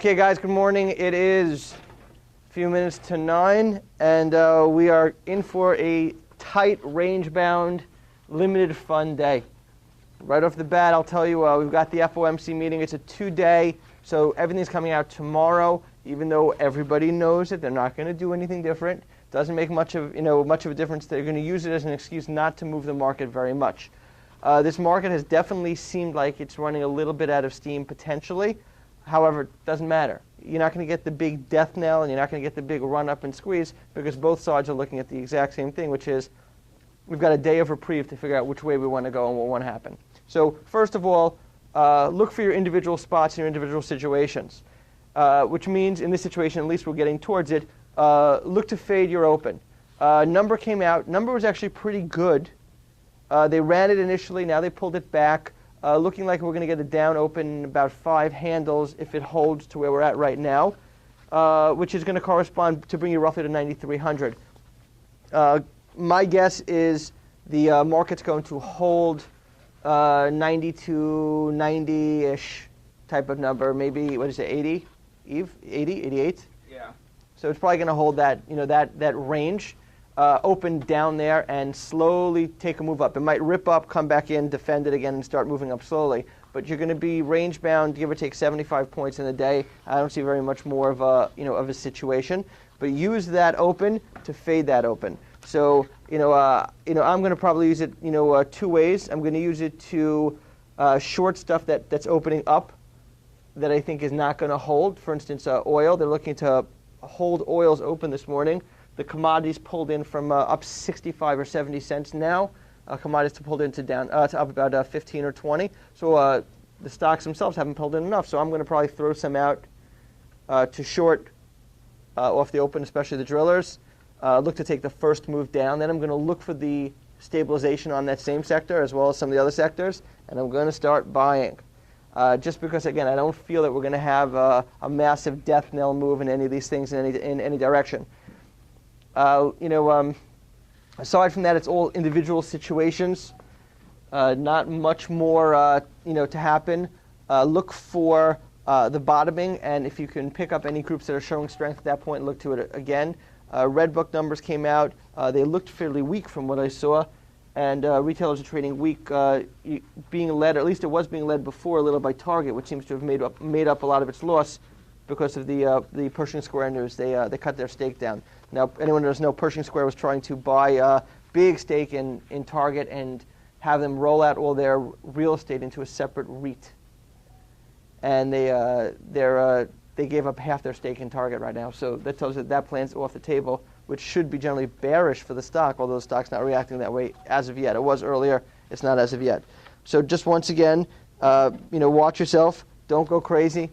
Okay, guys, good morning. It is a few minutes to 9, and we are in for a tight, range-bound, limited fun day. Right off the bat, I'll tell you, we've got the FOMC meeting. It's a 2-day, so everything's coming out tomorrow, even though everybody knows that they're not going to do anything different. Doesn't make much of a difference. They're going to use it as an excuse not to move the market very much. This market has definitely seemed like it's running a little bit out of steam potentially. However, it doesn't matter. You're not going to get the big death knell, and you're not going to get the big run-up and squeeze, because both sides are looking at the exact same thing, which is we've got a day of reprieve to figure out which way we want to go and what want to happen. So first of all, look for your individual spots in your individual situations, which means in this situation, at least we're getting towards it, look to fade your open. Number came out. Number was actually pretty good. They ran it initially. Now they pulled it back. Looking like we're going to get a down open about 5 handles if it holds to where we're at right now, which is going to correspond to bring you roughly to 9,300. My guess is the market's going to hold 92, 90-ish type of number, maybe, what is it, 80? Eve? 80, 88? Yeah. So it's probably going to hold that, that range. Open down there and slowly take a move up. It might rip up, come back in, defend it again, and start moving up slowly. But you're going to be range bound, give or take 75 points in a day. I don't see very much more of a of a situation. But use that open to fade that open. So I'm going to probably use it 2 ways. I'm going to use it to short stuff that's opening up that I think is not going to hold. For instance, oil. They're looking to hold oils open this morning. The commodities pulled in from up 65 or 70 cents now. Commodities pulled into down to up about 15 or 20. So the stocks themselves haven't pulled in enough. So I'm going to probably throw some out to short off the open, especially the drillers. Look to take the first move down. Then I'm going to look for the stabilization on that same sector as well as some of the other sectors, and I'm going to start buying. Just because, again, I don't feel that we're going to have a massive death knell move in any of these things in any direction. Aside from that, it's all individual situations. Not much more, to happen. Look for the bottoming, and if you can pick up any groups that are showing strength at that point, look to it again. Red Book numbers came out. They looked fairly weak from what I saw, and retailers are trading weak, being led, or at least it was being led before a little by Target, which seems to have made up a lot of its loss because of the Pershing Square news. They cut their stake down. Now, anyone who doesn't know, Pershing Square was trying to buy a big stake in Target and have them roll out all their real estate into a separate REIT. And they gave up half their stake in Target right now. So that tells you that plan's off the table, which should be generally bearish for the stock, although the stock's not reacting that way as of yet. It was earlier. It's not as of yet. So just once again, watch yourself. Don't go crazy.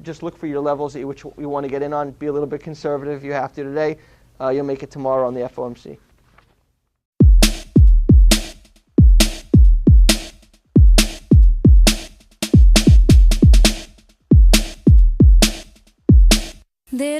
Just look for your levels which you want to get in on. Be a little bit conservative if you have to today. You'll make it tomorrow on the FOMC. Da